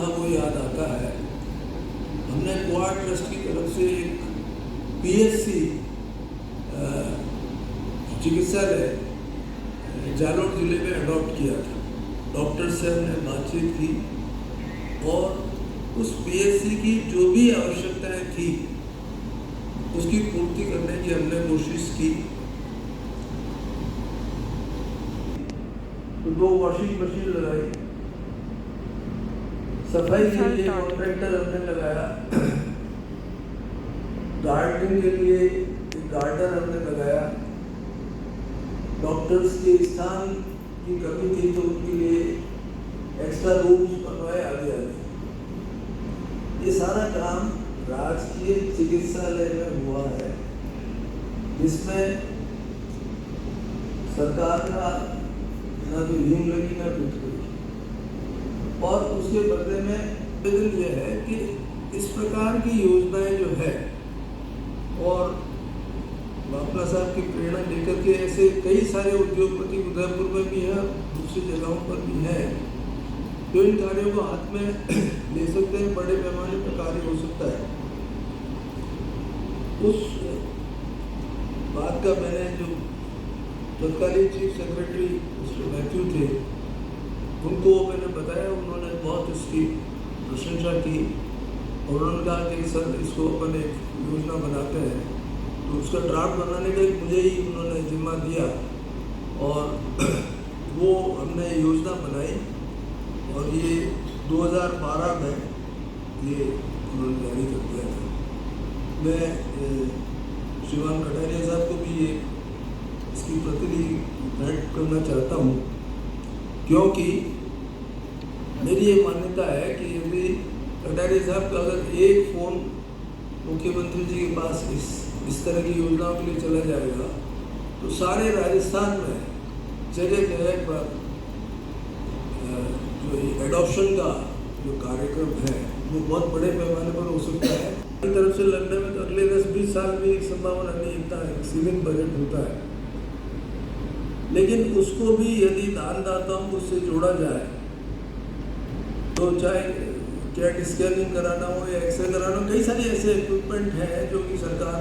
वो याद आता है, हमने क्वाड ट्रस्ट की तरफ से एक पीएससी चिकित्सालय जालोर जिले में अडॉप्ट किया था। डॉक्टर से हमने बातचीत की और उस पीएससी की जो भी आवश्यकताएं थी उसकी पूर्ति करने की हमने कोशिश की। तो 2 वॉशिंग मशीन लगाई, सफाई के लिए कॉन्ट्रैक्टर हमने लगाया, गार्डनिंग के लिए एक गार्डन हमने लगाया, डॉक्टर्स के स्थान की कमी थी तो उनके लिए एक्स्ट्रा रूम्स बनवाए, आगे आगे। ये सारा काम राजकीय चिकित्सालय में हुआ है, जिसमें सरकार का ना तो हींग लगी ना कुछ लगी। और उसके बदले में निवेदन यह है कि इस प्रकार की योजनाएं जो है, और बापला साहब की प्रेरणा लेकर के ऐसे कई सारे उद्योगपति उदयपुर में भी हैं, दूसरी जगहों पर भी हैं, जो इन कार्यों को हाथ में ले सकते हैं, बड़े पैमाने पर कार्य हो सकता है। उस बात का मैंने जो तत्कालीन चीफ सेक्रेटरी मिस्टर मैथ्यू थे, उनको मैंने बताया, उन्होंने बहुत इसकी प्रशंसा की और उन्होंने कहा कि सर इसको अपन एक योजना बनाते हैं। तो उसका ड्राफ्ट बनाने का मुझे ही उन्होंने जिम्मा दिया और वो हमने योजना बनाई और ये 2012 में ये उन्होंने जारी कर दिया था। मैं श्रीमान कटारिया साहब को भी ये इसकी प्रतिनिधि भेंट करना चाहता हूँ, क्योंकि मेरी ये मान्यता है कि यदि कटारिया साहब का अगर एक फ़ोन मुख्यमंत्री जी के पास इस तरह की योजनाओं के लिए चला जाएगा तो सारे राजस्थान में जगह जगह पर जो एडॉप्शन का जो कार्यक्रम है वो बहुत बड़े पैमाने पर हो सकता है। एक तरफ से लंदन में तो अगले 10-20 साल में एक संभावना नहीं, इतना सीमित बजट होता है, लेकिन उसको भी यदि दानदाताओं को उससे जोड़ा जाए तो चाहे कैट स्कैनिंग कराना हो या एक्सरे कराना हो, कई सारे ऐसे इक्विपमेंट हैं जो कि सरकार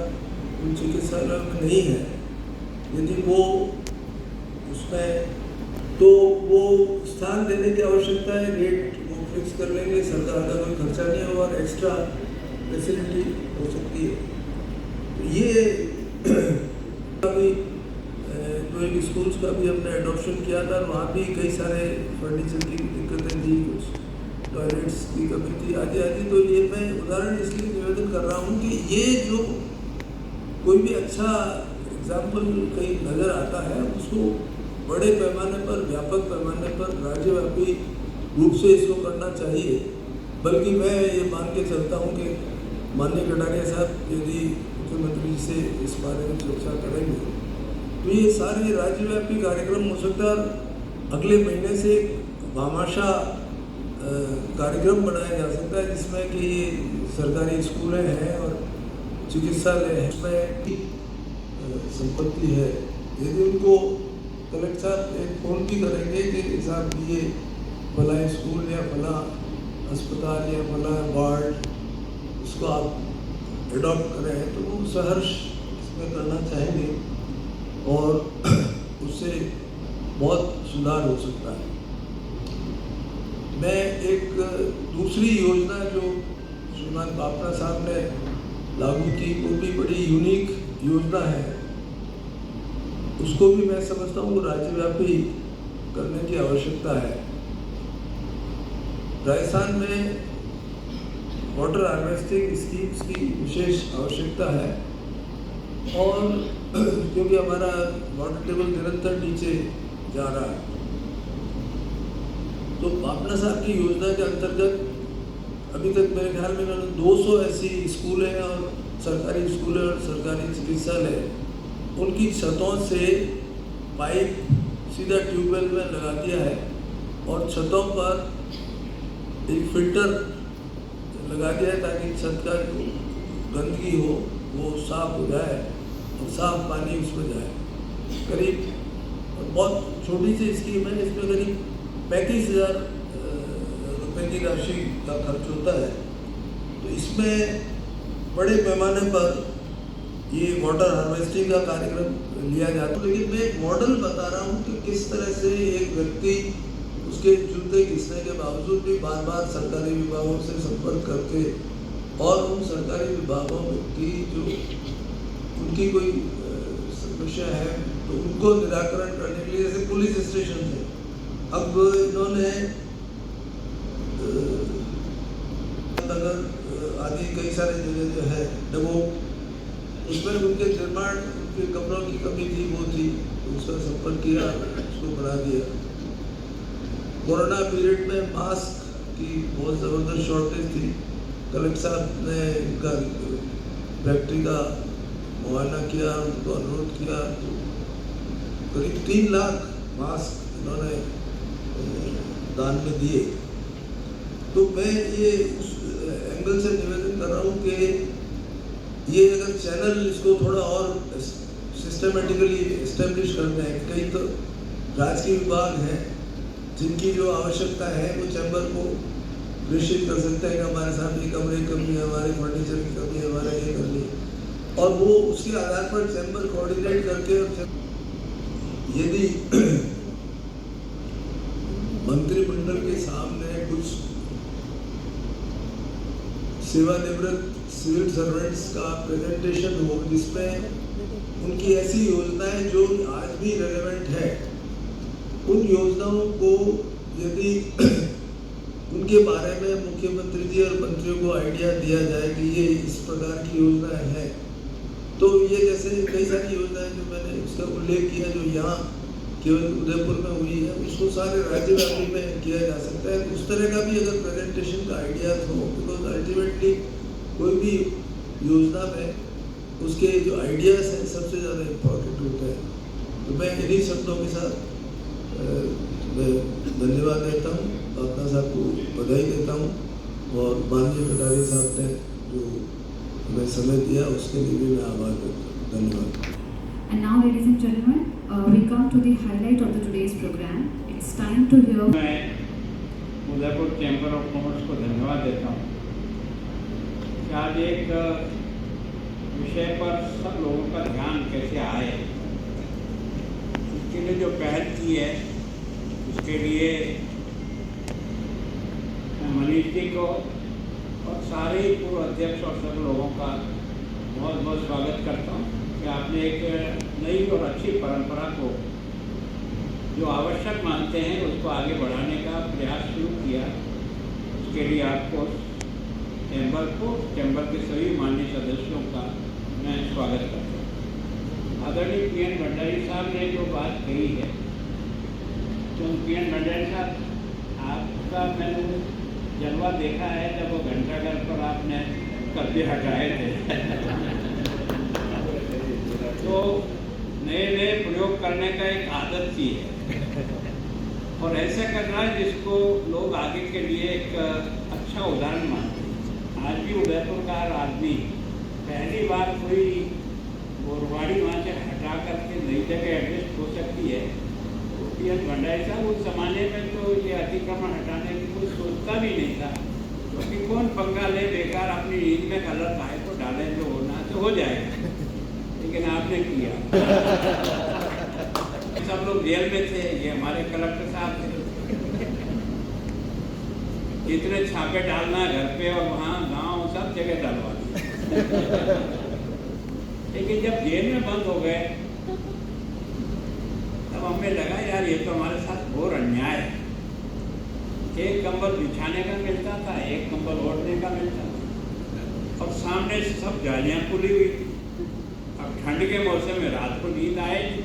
उन चिकित्सालयों में नहीं है। यदि वो उसमें तो वो स्थान देने की आवश्यकता है, रेट वो फिक्स कर लेंगे, सरकार का कोई खर्चा नहीं होगा और एक्स्ट्रा फैसिलिटी हो सकती है। ये अभी तो एक स्कूल्स का भी हमने एडॉप्शन किया था, वहाँ भी कई सारे फर्नीचर की दिक्कतें थी, कुछ टॉयलेट्स की कमी थी, आदि आदि। तो ये मैं उदाहरण इसलिए निवेदन कर रहा हूँ कि ये जो कोई भी अच्छा एग्जाम्पल कहीं नज़र आता है उसको बड़े पैमाने पर, व्यापक पैमाने पर, राज्यव्यापी रूप से इसको करना चाहिए। बल्कि मैं ये मान के चलता हूँ कि माननीय कटारिया साहब यदि मुख्यमंत्री जी से इस बारे में चर्चा करेंगे तो ये सारे राज्यव्यापी कार्यक्रम हो सकता है। अगले महीने से भामाशाह कार्यक्रम बनाया जा सकता है, जिसमें कि ये सरकारी स्कूलें हैं और चिकित्सालय हैं, उसमें संपत्ति है। यदि उनको कलेक्टर साहब एक फ़ोन भी करेंगे कि साहब ये फला स्कूल या फला अस्पताल या फला वार्ड इसको आप एडॉप्ट करें, तो वो सहर्ष इसमें करना चाहेंगे और उससे बहुत सुधार हो सकता है। मैं एक दूसरी योजना जो श्रीमान बापना साहब ने लागू की, वो भी बड़ी यूनिक योजना है, उसको भी मैं समझता हूँ राज्यव्यापी करने की आवश्यकता है। राजस्थान में वाटर हार्वेस्टिंग स्कीम्स की विशेष आवश्यकता है और क्योंकि हमारा वाटर टेबल निरंतर नीचे जा रहा है, तो बापना साहब की योजना के अंतर्गत अभी तक मेरे ख्याल में 200 ऐसी स्कूल हैं और सरकारी स्कूल और सरकारी चिकित्सालय, उनकी छतों से पाइप सीधा ट्यूबवेल में लगा दिया है और छतों पर एक फिल्टर लगा दिया है ताकि छत का जो गंदगी हो वो साफ हो जाए और साफ पानी उसमें जाए। करीब बहुत छोटी सी स्कीम है, इसमें करीब 35,000 रुपए की राशि का खर्च होता है। तो इसमें बड़े पैमाने पर ये वाटर हार्वेस्टिंग का कार्यक्रम लिया जाता है। लेकिन मैं एक मॉडल बता रहा हूँ कि किस तरह से एक व्यक्ति उसके जूते घिसने के बावजूद भी बार बार सरकारी विभागों से संपर्क करके और उन सरकारी विभागों की जो उनकी कोई समस्या है तो उनको निराकरण करने के लिए, जैसे पुलिस स्टेशन है, अब इन्होंने नगर आदि कई सारे जगह जो है वो उसमें उनके निर्माण, उनके कमरों की कमी थी, वो थी, उसका संपर्क किया, उसको बढ़ा दिया। कोरोना पीरियड में मास्क की बहुत ज़बरदस्त शॉर्टेज थी। कलेक्टर साहब ने इनका फैक्ट्री का मुआयना किया, उनको अनुरोध किया, तो करीब 3 लाख मास्क इन्होंने दान में दिए। तो मैं ये उस एंगल से निवेदन कर रहा हूँ कि ये अगर चैनल इसको थोड़ा और सिस्टमेटिकली इस्टेब्लिश करते हैं, कई तो राजकीय विभाग हैं जिनकी जो आवश्यकता है वो चैम्बर को निश्चित कर सकते हैं कि हमारे साथ ये कमरे की कमी है, हमारे फर्नीचर की कमी है, हमारा ये करनी है, और वो उसके आधार पर चैम्बर कोऑर्डिनेट करके, और यदि मंत्रिमंडल के सामने कुछ सेवानिवृत्त सिविल सर्वेंट्स का प्रेजेंटेशन हो जिसमें उनकी ऐसी योजनाएं जो आज भी रेलेवेंट है, उन योजनाओं को यदि उनके बारे में मुख्यमंत्री जी और मंत्रियों को आइडिया दिया जाए कि ये इस प्रकार की योजनाएं हैं, तो ये जैसे कई सारी योजनाएं जो मैंने उसका उल्लेख किया जो यहाँ केवल उदयपुर में हुई है, उसको सारे राज्यव्यापी में किया जा सकता है। उस तरह का भी अगर प्रेजेंटेशन का आइडिया हो, बिकॉज अल्टीमेटली कोई भी योजना में उसके जो आइडियाज़ हैं सबसे ज़्यादा इम्पोर्टेंट होते हैं। तो मैं इन्हीं शब्दों के साथ मैं धन्यवाद देता हूँ, अपना साहब को बधाई देता हूँ, और माननीय कटारिया साहब ने जो हमें समय दिया उसके लिए भी मैं आभार करता हूँ। धन्यवाद। And now, ladies and gentlemen, we come to the highlight of the today's program. It's time to hear. मैं उदयपुर चैम्बर ऑफ कॉमर्स को धन्यवाद देता हूँ। आज एक विषय पर सब लोगों का ध्यान कैसे आए, इसके लिए जो पहल की है उसके लिए मैं मनीष जी को और सारे पूर्व अध्यक्ष और सब लोगों का बहुत बहुत स्वागत करता हूँ कि आपने एक नई और अच्छी परंपरा को जो आवश्यक मानते हैं उसको आगे बढ़ाने का प्रयास शुरू किया। उसके लिए आपको चैम्बर के सभी माननीय सदस्यों का मैं स्वागत करता हूँ। आदरणीय पीएन भंडारी साहब ने जो बात कही है, तो पीएन भंडारी साहब आपका मैंने जलवा देखा है जब वो घंटाघर पर आपने कब्जे हटाए थे तो नए नए प्रयोग करने का एक आदत सी है और ऐसा करना है जिसको लोग आगे के लिए एक अच्छा उदाहरण मानते हैं। आज भी उदयपुर का हर आदमी पहली बार कोई गोरवाड़ी वहाँ से हटा करके नई जगह एडजस्ट हो सकती है। तो पीएन भंडारी साहब उस जमाने में तो ये अतिक्रमण हटाने की कोई सोचता भी नहीं था, क्योंकि कौन पंगा ले, बेकार अपनी नींद में कलर पाए को डालें, जो होना तो हो जाएगा। लेकिन आपने किया। सब लोग जेल में थे, ये हमारे कलेक्टर साहब थे, इतने छापे डालना घर पे और वहाँ गांव सब जगह डालवा दिया। लेकिन जब जेल में बंद हो गए तब हमें लगा यार ये तो हमारे साथ घोर अन्याय है। एक कंबल बिछाने का मिलता था, एक कंबल ओढ़ने का मिलता था, और सामने सब जालियां खुली हुई। अब ठंड के मौसम में रात को नींद आएगी,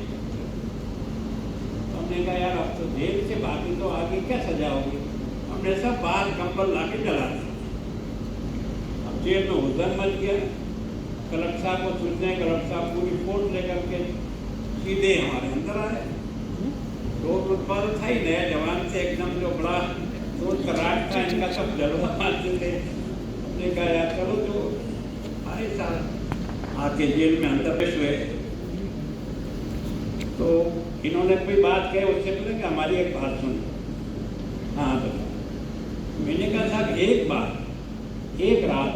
तो हमने कहा यार अब तो जेल से बाकी तो आगे क्या सजा होगी। हमने सब बाहर कंबल ला के जला दिया। अब जेल में हुदन मच गया। कलेक्टर साहब को सूचना, कलेक्टर साहब पूरी फोर्स लेकर के सीधे हमारे अंदर आए। रोड उत्पाद था ही नया जवान से एकदम जो बड़ा रोड कराट था, इनका सब जलवा मारते थे। हमने कहा यार चलो जो आए साहब आके जेल में अंदर पेश हुए, तो इन्होंने कोई बात कही उससे पहले कि हमारी एक बात सुन। हाँ बताओ। मैंने कहा साहब एक बार एक रात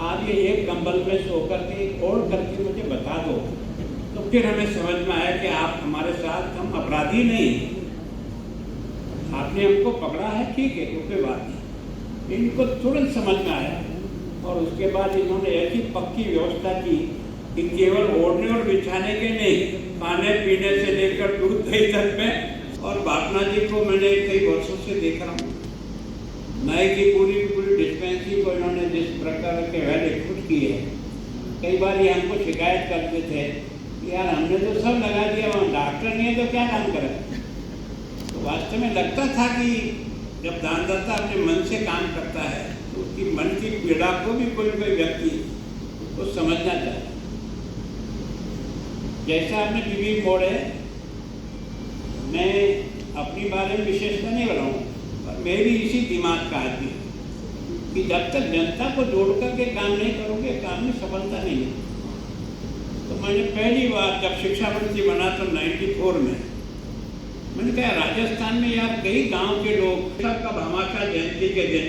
आप ये एक कंबल में सो करके ओढ़ करके मुझे बता दो, तो फिर हमें समझ में आया कि आप हमारे साथ, हम अपराधी नहीं, आपने हमको पकड़ा है, ठीक है, कोई बात नहीं। इनको तुरंत समझ में आया और उसके बाद इन्होंने ऐसी पक्की व्यवस्था की कि केवल ओढ़ने और बिछाने के नहीं, खाने पीने से लेकर दूध दही तक में। और भावना जी को मैंने कई वर्षों से देख रहा हूँ, नए की पूरी डिस्पेंसरी को इन्होंने जिस प्रकार के वैल्यू खुद की है। कई बार ये हमको शिकायत करते थे कि यार हमने तो सब लगा दिया, वहाँ डॉक्टर नहीं है तो क्या काम करें। तो वास्तव में लगता था कि जब दानदाता अपने मन से काम करता है तो उसकी मन की पीड़ा को भी कोई व्यक्ति उसको समझना चाहिए। जैसा आपने बीबी मोड़े, मैं अपनी बारे में विशेषता नहीं बनाऊँ, पर मैं भी इसी दिमाग का आदमी कि जब तक जनता को जोड़ करके काम नहीं करोगे, काम में सफलता नहीं है। तो मैंने पहली बार जब शिक्षा मंत्री बना तो 94 में मैंने कहा राजस्थान में यार कई गांव के लोग सबका भामाशाह जयंती के दिन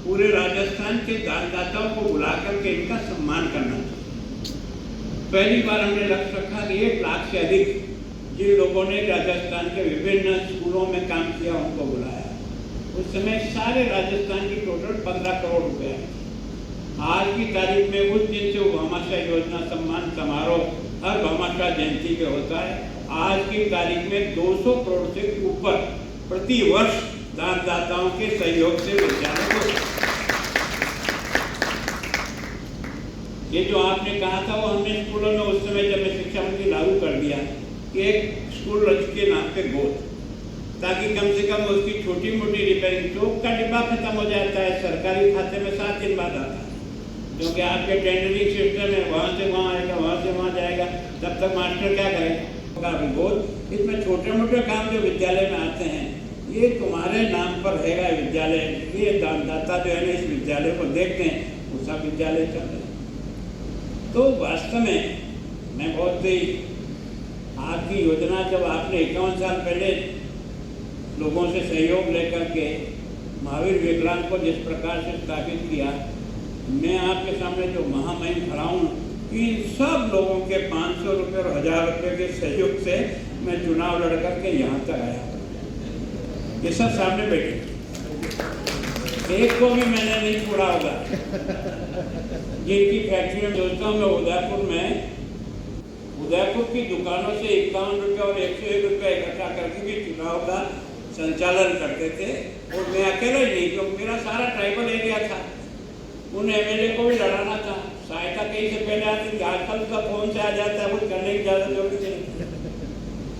पूरे राजस्थान के दानदाताओं को बुला करके इनका सम्मान करना चाहिए। पहली बार हमने लक्ष्य रखा कि 1 लाख से अधिक जिन लोगों ने राजस्थान के विभिन्न स्कूलों में काम किया उनको बुलाया। उस समय सारे राजस्थान की टोटल 15 करोड़ रुपए है। आज की तारीख में उस दिन से वो भामाशाह योजना सम्मान समारोह हर भामाशाह जयंती पे होता है। आज की तारीख में 200 करोड़ से ऊपर प्रति वर्ष दानदाताओं के सहयोग से विद्यालय को, ये जो आपने कहा था वो हमने स्कूलों में उस समय जब मैं शिक्षा मंत्री लागू कर दिया कि एक स्कूल रख के नाम पे गोद, ताकि कम से कम उसकी छोटी मोटी रिपेयरिंग, चौक का डिब्बा खत्म हो जाता है, सरकारी खाते में 7 दिन बाद आता है, क्योंकि आपके टेंडरिंग सिस्टम है, वहाँ से वहाँ आएगा, वहाँ से वहाँ जाएगा, तब तक मास्टर क्या करेगा। गोद इसमें छोटे मोटे काम जो विद्यालय में आते हैं ये तुम्हारे नाम पर रहेगा विद्यालय, ये दानदाता जो है ना इस विद्यालय को देखते हैं, वो सब विद्यालय चल रहे हैं। तो वास्तव में मैं बहुत ही आपकी योजना जब आपने 51 साल पहले लोगों से सहयोग लेकर के महावीर विकलांग को जिस प्रकार से स्थापित किया, मैं आपके सामने जो महामहिम खड़ा हूँ, इन सब लोगों के 500 रुपये और 1000 रुपये के सहयोग से मैं चुनाव लड़ करके यहाँ तक आया। ये सब सामने बैठे, एक को भी मैंने नहीं छोड़ा होगा। जिनकी फैक्ट्री में दोस्तों हूँ मैं उदयपुर की दुकानों से 51 रुपये और 101 रुपये इकट्ठा करके भी चुनाव का संचालन करते थे। और मैं अकेला ही नहीं, क्योंकि मेरा सारा ट्राइबल एरिया था, उन एमएलए को भी लड़ाना था। सहायता कहीं से पहले आती थी, आजकल का फोन से आ जाता है, कुछ करने की ज़्यादा जरूरत नहीं।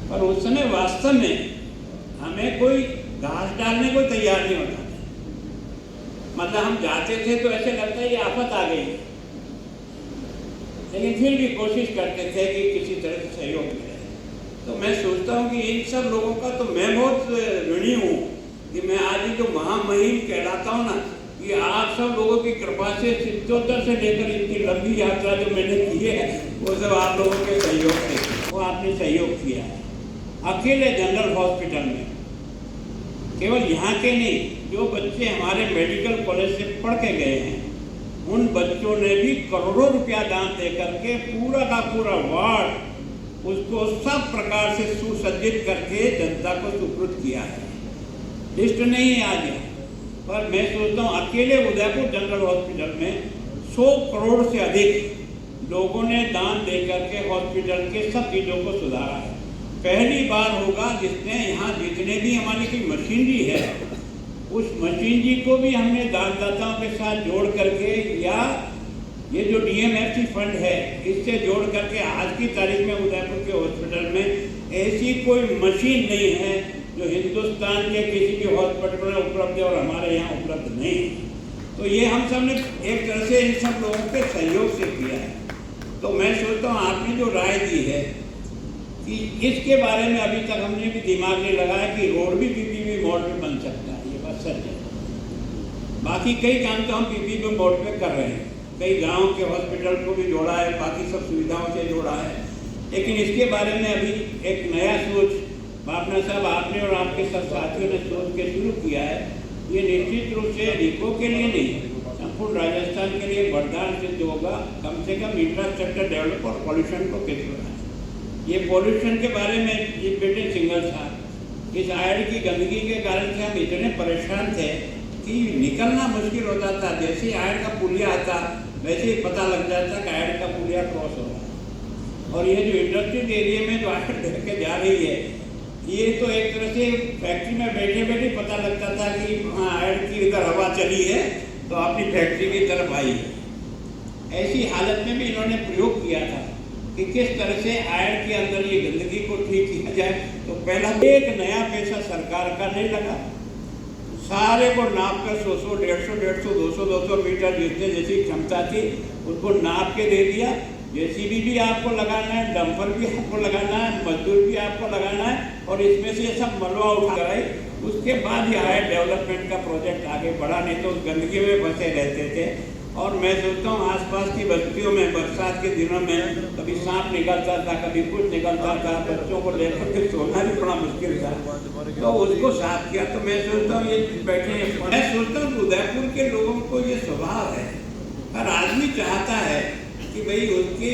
पर उस समय वास्तव में हमें कोई घास डालने को तैयार नहीं होता, मतलब हम जाते थे तो ऐसे लगता है ये आफत आ गई, लेकिन फिर भी कोशिश करते थे कि किसी तरह से सहयोग मिले। तो मैं सोचता हूँ कि इन सब लोगों का तो मैं बहुत ऋणी हूँ कि मैं आज जो महामहिम कहलाता हूँ ना, ये आप सब लोगों की कृपा से 77 से लेकर इतनी लंबी यात्रा जो मैंने की है वो सब आप लोगों के सहयोग से, वो आपने सहयोग किया है। अकेले जनरल हॉस्पिटल में केवल यहाँ के नहीं, जो बच्चे हमारे मेडिकल कॉलेज से पढ़ के गए हैं उन बच्चों ने भी करोड़ों रुपया दान दे करके पूरा का पूरा वार्ड उसको सब प्रकार से सुसज्जित करके जनता को सुपुर्द किया है। लिस्ट नहीं है आज, पर मैं सोचता हूँ अकेले उदयपुर जनरल हॉस्पिटल में 100 करोड़ से अधिक लोगों ने दान दे करके हॉस्पिटल के सब चीज़ों को सुधारा है। पहली बार होगा जिसने यहाँ जितने भी हमारी की मशीनरी है उस मशीनरी को भी हमने दानदाताओं के साथ जोड़ करके, या ये जो डीएमएफसी फंड है इससे जोड़ करके आज की तारीख में उदयपुर के हॉस्पिटल में ऐसी कोई मशीन नहीं है जो हिंदुस्तान के किसी भी हॉस्पिटल में उपलब्ध है और हमारे यहाँ उपलब्ध नहीं है। तो ये हम सब ने एक तरह से इन सब लोगों के सहयोग से किया है। तो मैं सोचता हूँ आपने जो राय दी है कि इसके बारे में अभी तक हमने भी दिमाग नहीं लगाया कि रोड भी पीपीपी मोड पे बन सकता है, ये बात सच है। बाकी कई काम तो हम पीपीपी मोड पे कर रहे हैं, कई गांव के हॉस्पिटल को भी जोड़ा है, बाकी सब सुविधाओं से जोड़ा है। लेकिन इसके बारे में अभी एक नया सोच भावना साहब आपने और आपके सब साथियों ने सोच के शुरू किया है ये निश्चित रूप से रिको के लिए नहीं, संपूर्ण राजस्थान के लिए वरदान सिद्ध होगा। कम से कम इंफ्रास्ट्रक्चर डेवलप और पॉल्यूशन को कैसे बनाए। ये पॉल्यूशन के बारे में ये बेटे सिंगल था, इस आयड की गंदगी के कारण से हम इतने परेशान थे कि निकलना मुश्किल होता था। जैसे आयड का पुलिया आता वैसे ही पता लग जाता कि आयड का पुलिया क्रॉस हो रहा है। और ये जो इंडस्ट्रियल एरिया में जो आयड ढह के जा रही है, ये तो एक तरह से फैक्ट्री में बैठे बैठे पता लगता था कि आयड की इधर हवा चली है तो अपनी फैक्ट्री की तरफ आई है। ऐसी हालत में भी इन्होंने प्रयोग किया था कि किस तरह से आयड के अंदर ये गंदगी को ठीक किया जाए। तो पहला एक नया पैसा सरकार का नहीं लगा, सारे को नाप कर 100, 150, 200 मीटर जितने जैसी क्षमता थी उनको नाप के दे दिया। जेसीबी भी आपको लगाना है, डंपर भी आपको लगाना है, मजदूर भी आपको लगाना है और इसमें से सब मलबा उठा कराई। उसके बाद ही आया डेवलपमेंट का प्रोजेक्ट आगे बढ़ा, नहीं तो उस गंदगी में फंसे रहते थे। और मैं सोचता हूँ आसपास की बस्तियों में बरसात के दिनों में कभी सांप निकलता था, कभी कुछ निकलता था, बच्चों को लेकर के सोना भी बड़ा मुश्किल था, तो उसको साफ किया। तो मैं सोचता हूँ ये बैठे, मैं सोचता हूँ उदयपुर के लोगों को ये स्वभाव है, हर आदमी चाहता है कि भाई उसके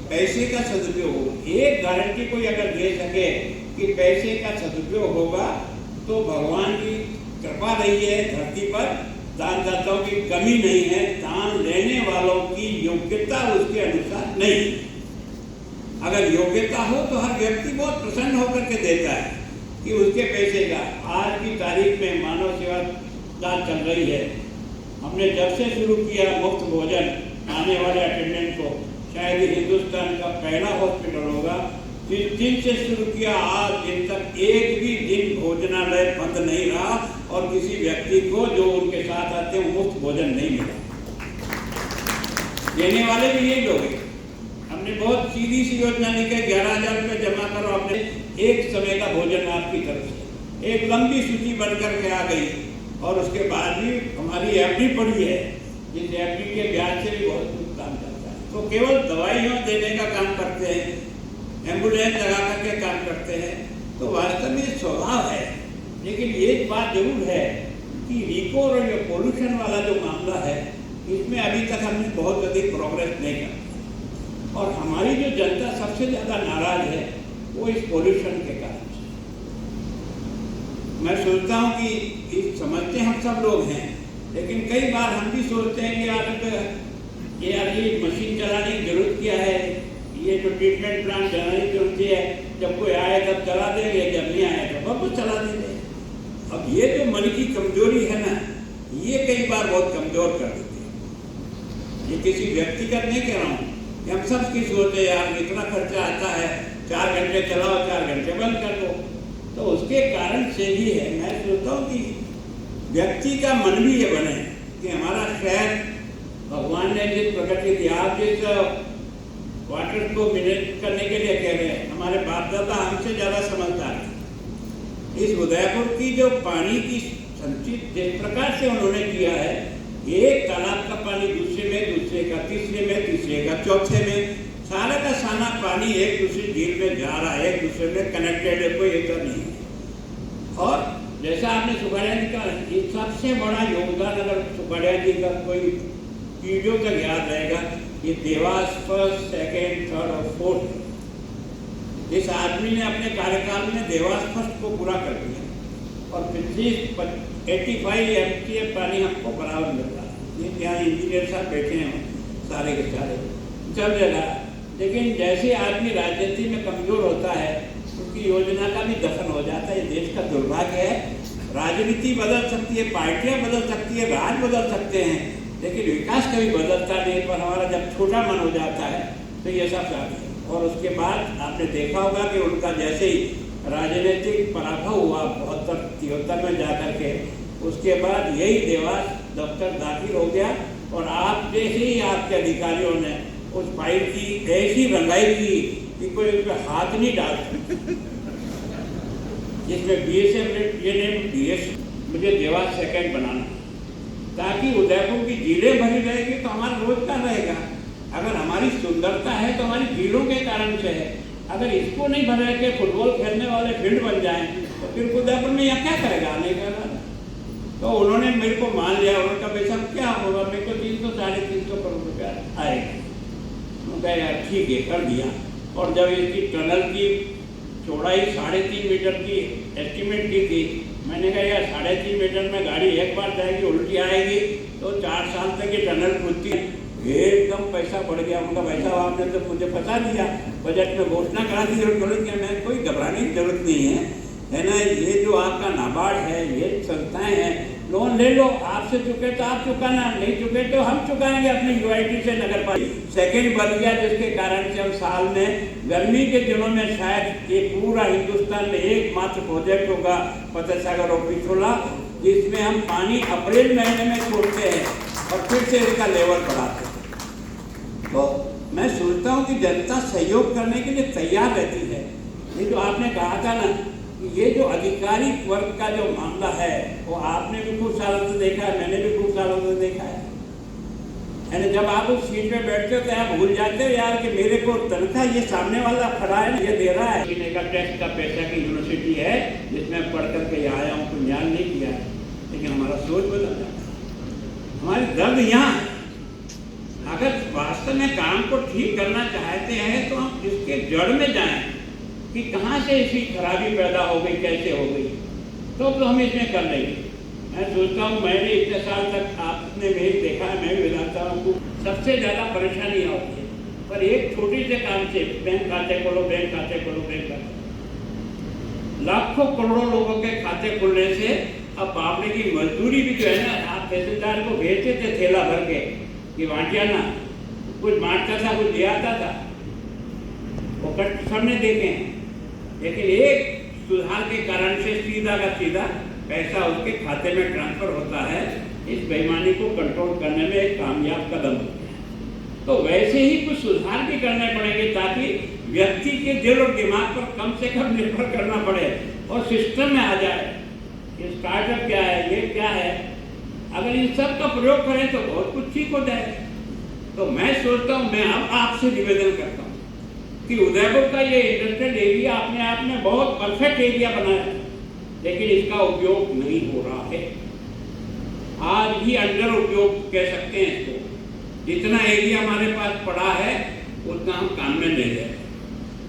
पैसे का सदुपयोग हो। एक गारंटी कोई अगर दे सके कि पैसे का सदुपयोग होगा तो भगवान की कृपा रही है धरती पर, दानदाताओं की कमी नहीं है, दान लेने वालों की योग्यता उसके अनुसार नहीं। अगर योग्यता हो तो हर व्यक्ति बहुत प्रसन्न होकर के देता है कि उसके पैसे का। आज की तारीख में मानव सेवा दान चल रही है। हमने जब से शुरू किया मुफ्त भोजन आने वाले अटेंडेंट को, शायद हिंदुस्तान का पहला हॉस्पिटल होगा। जिस दिन से शुरू किया आज दिन तक एक भी दिन भोजनालय बंद नहीं रहा और किसी व्यक्ति को जो उनके साथ आते हैं मुफ्त भोजन नहीं मिला। देने वाले भी यही लोग हैं। हमने बहुत सीधी सी योजना निकाली, 11,000 रुपये जमा करो, आपने एक समय का भोजन आपकी तरफ से। एक लंबी सूची बनकर के आ गई और उसके बाद भी हमारी एफडी पड़ी है, जिस एफडी के ब्याज से भी बहुत कुछ काम करता है। तो केवल दवाइयाँ देने का काम करते हैं, एम्बुलेंस लगा करके काम करते हैं, तो वास्तव में स्वभाव है। लेकिन एक बात जरूर है कि रिको और ये पोल्यूशन वाला जो मामला है, इसमें अभी तक हमने बहुत अधिक प्रोग्रेस नहीं कर। और हमारी जो जनता सबसे ज़्यादा नाराज है वो इस पोल्यूशन के कारण से। मैं सोचता हूँ कि समझते हम सब लोग हैं, लेकिन कई बार हम भी सोचते हैं कि यार ये मशीन चलाने की जरूरत क्या है, ये जो ट्रीटमेंट प्लांट चलाने की जरूरत है, जब कोई आए तब चला देंगे, जब नहीं आए तो वापस चला देंगे। अब ये जो मन की कमजोरी है ना, ये कई बार बहुत कमजोर कर देती है। ये किसी व्यक्तिगत नहीं कह रहा हूँ, हम सब की सोच है यार इतना खर्चा आता है, 4 घंटे चलाओ 4 घंटे बंद कर दो, तो उसके कारण से भी है। मैं सोचता हूँ कि व्यक्ति का मन भी ये बने कि हमारा शहर भगवान ने जिस प्रकृति दी, आप जिस वाटर को मैनेज करने के लिए कह रहे हैं, हमारे बाप दादा हमसे ज़्यादा समझदार हैं। इस उदयपुर की जो पानी की संचित जिस प्रकार से उन्होंने किया है, एक तालाब का पानी दूसरे में, दूसरे का तीसरे में, तीसरे का चौथे में, सारा का सारा पानी एक दूसरी झील में जा रहा है, एक दूसरे में कनेक्टेड है, कोई ऐसा नहीं है। और जैसा आपने सुखाड़िया जी का, ये सबसे बड़ा योगदान अगर सुखाड़िया जी का कोई पीढ़ियों तक याद रहेगा, ये देवास फर्स्ट, सेकेंड, थर्ड और फोर्थ, इस आदमी ने अपने कार्यकाल में देवास फर्स्ट को पूरा कर दिया और 85 MTF पानी हमको बराबर मिल रहा है। ये यहाँ इंजीनियर साहब बैठे हैं सारे के सारे, चल रहा। लेकिन जैसे आदमी राजनीति में कमजोर होता है, उसकी योजना का भी दफन हो जाता है। ये देश का दुर्भाग्य है। राजनीति बदल सकती है, पार्टियाँ बदल सकती है, राज बदल सकते हैं, लेकिन विकास कभी बदलता नहीं। पर हमारा जब छोटा मन हो जाता है तो ये सब साथ है। और उसके बाद आपने देखा होगा कि उनका जैसे ही राजनीतिक पराभव हुआ 72-73 में जाकर के, उसके बाद यही देवास दफ्तर दाखिल हो गया और आप जैसे ही आपके अधिकारियों ने उस फाइल की ऐसी रंगाई की कि कोई उस पर हाथ नहीं डाल सकता। जिसमें BSF ये ने BS मुझे देवास सेकेंड बनाना, ताकि उदयपुर की झीलें भरी रहेगी तो हमारा रोजगार रहेगा। अगर हमारी सुंदरता है तो हमारी झीलों के कारण से है। अगर इसको नहीं भर के फुटबॉल खेलने वाले फील्ड बन जाएं तो फिर उदयपुर में यहाँ क्या करेगा आने का? तो उन्होंने मेरे को मान लिया, उन्होंने कहा भाई साहब क्या होगा, मेरे को 300 350 करोड़ रुपया आएगा। उन्होंने कहा यार ठीक है, कर दिया। और जब इसकी टनल की चौड़ाई 3.5 मीटर की एस्टिमेट की थी, मैंने कहा यार 3.5 मीटर में गाड़ी एक बार जाएगी उल्टी आएगी तो 4 साल तक ये टनल खुलती है। एकदम पैसा बढ़ गया। उनका भाई साहब आपने तो मुझे बता दिया, बजट में घोषणा करा दी। मैं कोई घबराने की जरूरत नहीं है ना। ये जो आपका नाबार्ड है, ये संस्थाएं हैं, लोन ले लो, आपसे चुके तो आप चुकाना, नहीं चुके तो हम चुकाएंगे अपनी यूआईटी से नगर पालिका। सेकेंड बन गया जिसके कारण से हम साल में गर्मी के दिनों में शायद ये पूरा हिंदुस्तान में एकमात्र प्रोजेक्ट होगा फतेह सागर और पिछोला, जिसमें हम पानी अप्रैल महीने में छोड़ते हैं और फिर से इसका लेवल बढ़ाते हैं। तो मैं सोचता हूँ कि जनता सहयोग करने के लिए तैयार रहती है। ये जो आपने कहा था ना, ये जो अधिकारी वर्ग का जो मामला है वो आपने भी कुछ सालों से देखा है, मैंने भी कुछ सालों से देखा है। यानी जब आप उस सीट पे बैठते हो तो आप भूल जाते हो यार कि मेरे को तनख्वाह ये सामने वाला खड़ा है ना, ये दे रहा है। पीने का टैक्स का पैसा की यूनिवर्सिटी है जिसमें पढ़ करके आया हूँ, कोई ज्ञान नहीं किया है, लेकिन हमारा सोच बदल जाता है। हमारी दर्द यहाँ है। अगर वास्तव में काम को ठीक करना चाहते हैं तो हम इसके जड़ में जाएं कि कहाँ से इसकी खराबी पैदा हो गई, कैसे हो गई, तो हम इसमें कर लेंगे। मैं सोचता हूँ, मैंने इतने साल तक आपने भी देखा है, मैं भी बताता हूँ, सबसे ज़्यादा परेशानी होती है पर एक छोटी से काम से, बैंक खाते खोलो, बैंक खाते खोलो, बैंक खाते, लाखों करोड़ों लोगों के खाते खुलने से अब बापने की मजदूरी भी जो है ना, आप तहसीलदार को भेजते थे थैला भर के कि बांटिया ना, कुछ बांटता था, कुछ ले आता था, वो कष्ट सबने देखे हैं। लेकिन एक सुधार के कारण से सीधा का सीधा पैसा उसके खाते में ट्रांसफर होता है। इस बेईमानी को कंट्रोल करने में एक कामयाब कदम होता है। तो वैसे ही कुछ सुधार भी करने पड़ेंगे ताकि व्यक्ति के दिल और दिमाग पर कम से कम निर्भर करना पड़े और सिस्टम में आ जाए। ये स्टार्टअप क्या है, ये क्या है, अगर इन सब का प्रयोग करें तो बहुत कुछ ठीक हो जाए। तो मैं सोचता हूँ, मैं अब आपसे निवेदन करता हूँ कि उदयपुर का ये इंडस्ट्रियल एरिया अपने आप में बहुत परफेक्ट एरिया बनाया है, लेकिन इसका उपयोग नहीं हो रहा है। आज भी अंडर उपयोग कह सकते हैं इसको। जितना एरिया हमारे पास पड़ा है उतना हम काम में ले रहे हैं।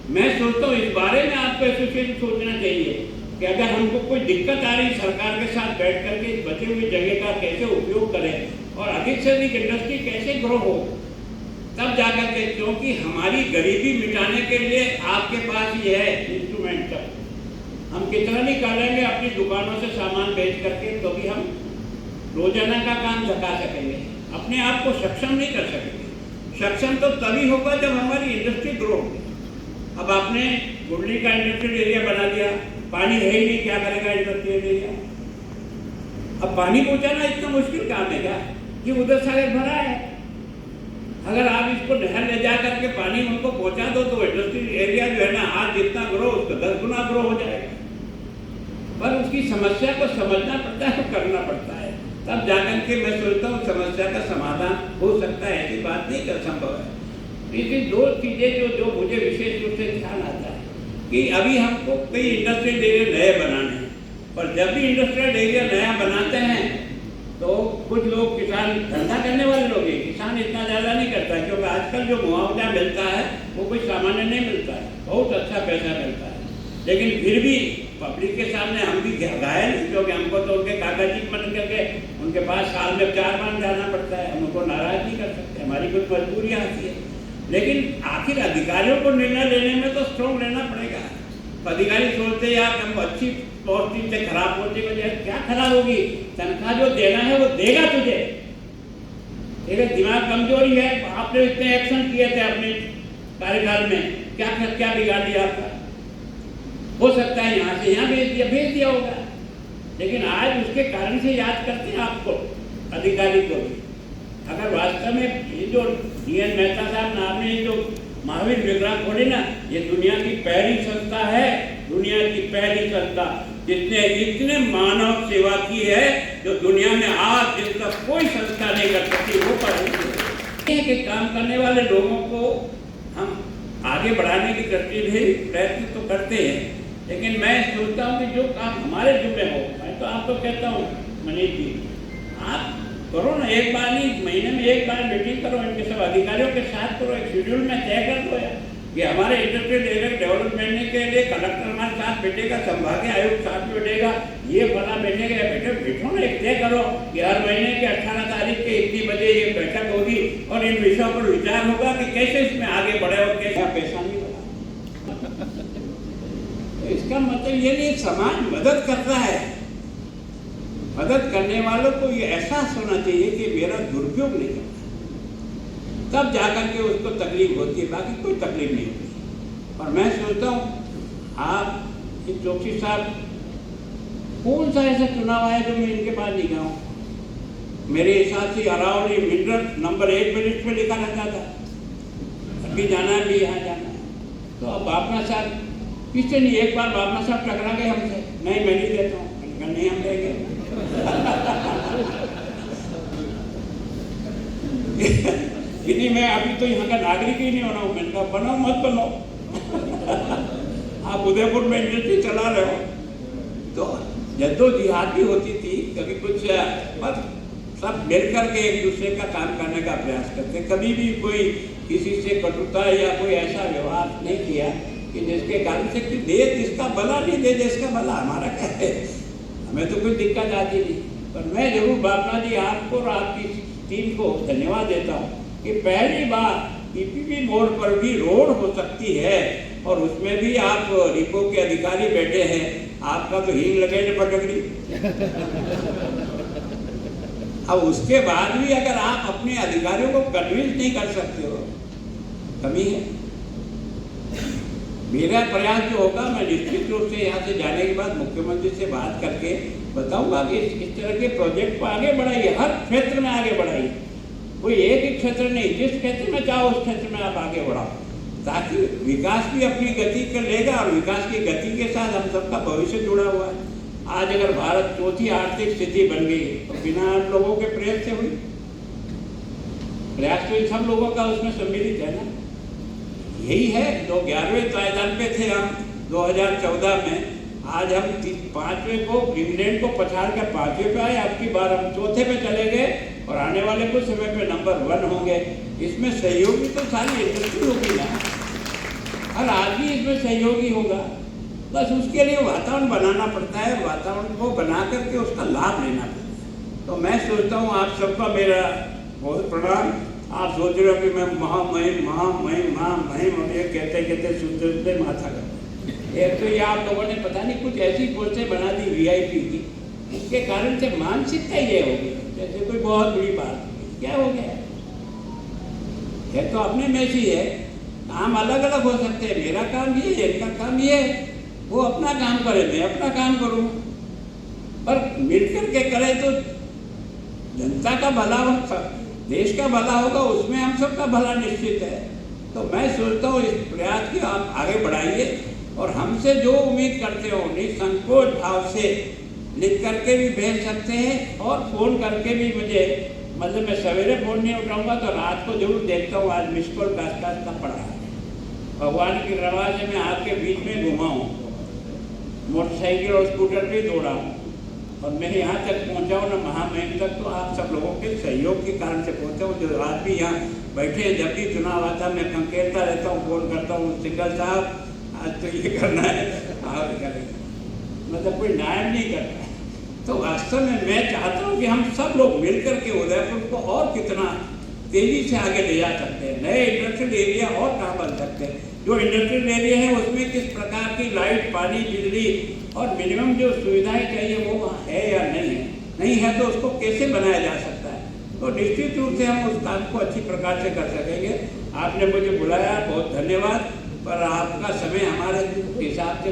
मैं सोचता हूँ इस बारे में आपको एसोसिएशन सोचना चाहिए कि अगर हमको कोई दिक्कत आ रही, सरकार के साथ बैठ करके इस बचे हुई जगह का कैसे उपयोग करें और अधिक से अधिक इंडस्ट्री कैसे ग्रो हो, तब जाकर के, क्योंकि हमारी गरीबी मिटाने के लिए आपके पास ये है इंस्ट्रूमेंट सब। हम कितना निकालेंगे अपनी दुकानों से सामान बेच करके, तो भी हम रोजाना का काम धका सकेंगे, अपने आप को सक्षम नहीं कर सकेंगे। सक्षम तो तभी होगा जब हमारी इंडस्ट्री ग्रो होगी। अब आपने गुडली का इंडस्ट्रियल एरिया बना दिया, पानी है ही नहीं, क्या करेगा इंडस्ट्रियल एरिया? अब पानी पहुंचाना इतना मुश्किल काम है क्या? ये उधर सागर भरा है, अगर आप इसको नहर ले जा करके पानी उनको पहुंचा दो तो इंडस्ट्रियल एरिया जो है ना, आज जितना ग्रो उसका 10 गुना ग्रो हो जाएगा। पर उसकी समस्या को समझना पड़ता है, करना पड़ता है, तब जाकर के मैं सोचता हूँ समस्या का समाधान हो सकता है। ऐसी बात नहीं कर संभव है। इसलिए 2 चीज़ें जो मुझे विशेष रूप से ध्यान आता है कि अभी हमको कई इंडस्ट्रियल एरिया नए बनाने हैं, पर जब भी इंडस्ट्रियल एरिया नया बनाते हैं तो कुछ लोग, किसान धंधा करने वाले लोग हैं, किसान इतना ज़्यादा नहीं करता है, क्योंकि आजकल जो मुआवजा मिलता है वो कोई सामान्य नहीं मिलता है, बहुत अच्छा पैसा मिलता है। लेकिन फिर भी पब्लिक के सामने हम भी घायल, क्योंकि हमको तो उनके कागजी बन करके उनके पास साल में 4 बार जाना पड़ता है, हम उनको नाराज नहीं कर सकते, हमारी कुछ मजबूरियाँ आती है। लेकिन आखिर अधिकारियों को निर्णय लेने में तो स्ट्रॉन्ग रहना पड़ेगा। अधिकारी सोचते यार हमको अच्छी पोस्टिंग से खराब पोस्टिंग हो जाए, क्या खराब होगी, तनख्वाह जो देना है वो देगा तुझे। तेरे दिमाग कमजोरी है, आपने इतने एक्शन किए थे अपने कार्यकाल में, क्या बिगाड़ दिया आपका? हो सकता है यहाँ से यहाँ भेज दिया होगा, लेकिन आज उसके कारण से याद करते हैं आपको, अधिकारी को भी। अगर वास्तव में ये जो DN मेहता साहब नाम ने जो महावीर विग्रह खोले ना, ये दुनिया की पहली संस्था है, दुनिया की पहली संस्था जिसने इतने मानव सेवा की है जो दुनिया में आज जिस तक कोई संस्था नहीं कर सकती, वो पर के काम करने वाले लोगों को हम आगे बढ़ाने की दृष्टि से प्रयत्न तो करते हैं। लेकिन मैं सोचता हूँ कि जो काम हमारे जिम्मे हो, मैं तो आपको कहता हूँ मनीष जी, आप करो ना, एक बार नहीं, महीने में एक बार मीटिंग करो, इनके सब अधिकारियों के साथ करो, एक शेड्यूल में तय कर दो यार कि हमारे इंडस्ट्रियल एरिया डेवलपमेंट के लिए कलेक्टर हमारे साथ बैठेगा, संभागीय आयुक्त साथ बैठेगा, ये फला बैठेगा, बैठो ना, एक तय करो कि हर महीने के 18 तारीख के इतनी बजे ये बैठक होगी और इन विषयों पर विचार होगा कि कैसे इसमें आगे बढ़े और कैसे पैसा नहीं बढ़ा। तो इसका मतलब ये नहीं, समाज मदद करता है, मदद करने वालों को ये एहसास होना चाहिए कि मेरा दुरुपयोग नहीं करता, तब जाकर के उसको तकलीफ होती है, बाकी कोई तकलीफ नहीं होती। और मैं सोचता हूँ आप चौकसी साहब, कौन सा ऐसा चुनाव है जो मैं इनके पास नहीं गया हूँ? मेरे हिसाब से अरावली मिनरल नंबर 1 पे लिस्ट में लिखा रहता था, अभी जाना है, अभी यहाँ जाना है। तो अब बापना साहब किससे नहीं, एक बार बापना साहब टकरा गए हमसे, नहीं मैं नहीं देता हूँ, नहीं हम देंगे। इन्हीं मैं अभी तो यहाँ का नागरिक ही नहीं होना हूँ, मैंने कहा बनो मत बनो। आप उदयपुर में इंडस्ट्री चला रहे हो, तो जद्दोजहद भी होती थी, कभी कुछ बस सब मिल करके एक दूसरे का काम करने का प्रयास करते, कभी भी कोई किसी से कटुता या कोई ऐसा व्यवहार नहीं किया कि जिसके कारण से कि दे जिसका भला, नहीं दे जिसका भला, हमारा क्या है, हमें तो कोई दिक्कत आती नहीं। पर मैं जरूर बापना जी आपको और आपकी टीम को धन्यवाद देता हूँ कि पहली बार पीपीपी बोर्ड पर भी रोड हो सकती है और उसमें भी आप रिपो के अधिकारी बैठे हैं, आपका तो हींग लगे न पटकरी। अब उसके बाद भी अगर आप अपने अधिकारियों को कन्विंस नहीं कर सकते हो, कमी है। मेरा प्रयास जो होगा, मैं निश्चित रूप से यहाँ से जाने के बाद मुख्यमंत्री से बात करके बताऊंगा कि इस तरह के प्रोजेक्ट को आगे बढ़ाइए, हर क्षेत्र में आगे बढ़ाइए, कोई एक ही क्षेत्र नहीं, जिस क्षेत्र में चाहो उस क्षेत्र में आप आगे बढ़ाओ, ताकि विकास भी अपनी गति कर लेगा और विकास की गति के साथ हम सबका भविष्य जुड़ा हुआ है। आज अगर भारत चौथी आर्थिक स्थिति बन गई तो बिना आप लोगों के प्रयास से हुई, प्रयास तो इन सब लोगों का उसमें सम्मिलित है ना। यही है, जो 11वें पायदान पे थे हम 2014 में, आज हम 5वें को इंग्लैंड को पछाड़ कर 5वें पे आए, अब की बार हम 4थे पे चले गए और आने वाले कुछ समय पे नंबर 1 होंगे। इसमें सहयोगी तो सारी इंडस्ट्री होगी ना, हर आदमी इसमें सहयोगी होगा, बस उसके लिए वातावरण बनाना पड़ता है, वातावरण को बना करके उसका लाभ लेना पड़ता है। तो मैं सोचता हूँ आप सबका मेरा बहुत प्रणाम। आप सोच रहे हो कि मैं महामहिम ये कहते सुनते माथा कर, एक तो ये आप लोगों ने पता नहीं कुछ ऐसी पोस्टें बना दी वीआईपी की, इसके कारण से मानसिकता ये हो गई जैसे कोई बहुत बड़ी बात, क्या हो गया है, तो अपने में से है, काम अलग अलग हो सकते हैं, मेरा काम ये है, इनका काम ये है, वो अपना काम करे, मैं अपना काम करूँ, पर मिलकर के करें तो जनता का भला हो, देश का भला होगा, उसमें हम सबका भला निश्चित है। तो मैं सोचता हूँ इस प्रयास की आप आगे बढ़ाइए और हमसे जो उम्मीद करते हो निसंकोच भाव से लिख करके भी भेज सकते हैं और फ़ोन करके भी मुझे, मतलब मैं सवेरे फ़ोन नहीं उठाऊंगा तो रात को जरूर देखता हूँ आज मिस कॉल का पड़ा है। भगवान की कृपा से मैं आपके बीच में घुमा हूँ, मोटरसाइकिल और स्कूटर भी दौड़ा हूँ और मैं यहाँ तक पहुँचा हूँ ना महामहिम तक, तो आप सब लोगों के सहयोग के कारण से पहुँचा हूँ। जो आज भी यहाँ बैठे हैं, जब भी चुनाव आता मैं कंकेरता रहता हूँ, फोन करता हूँ, सिंगल साहब आज तो ये करना है, आप करेंगे, मतलब कोई न्याय नहीं करता है। तो वास्तव में मैं चाहता हूँ कि हम सब लोग मिलकर के उदयपुर को और कितना तेजी से आगे ले जा सकते हैं, नए इंडस्ट्रियल एरिया और कहाँ बन सकते हैं, जो इंडस्ट्रियल एरिया है उसमें किस प्रकार की लाइट, पानी, बिजली और मिनिमम जो सुविधाएं चाहिए वो वहाँ है या नहीं है तो उसको कैसे बनाया जा सकता है। तो निश्चित रूप से हम उस काम को अच्छी प्रकार से कर सकेंगे। आपने मुझे बुलाया, बहुत धन्यवाद, पर आपका समय हमारे हिसाब से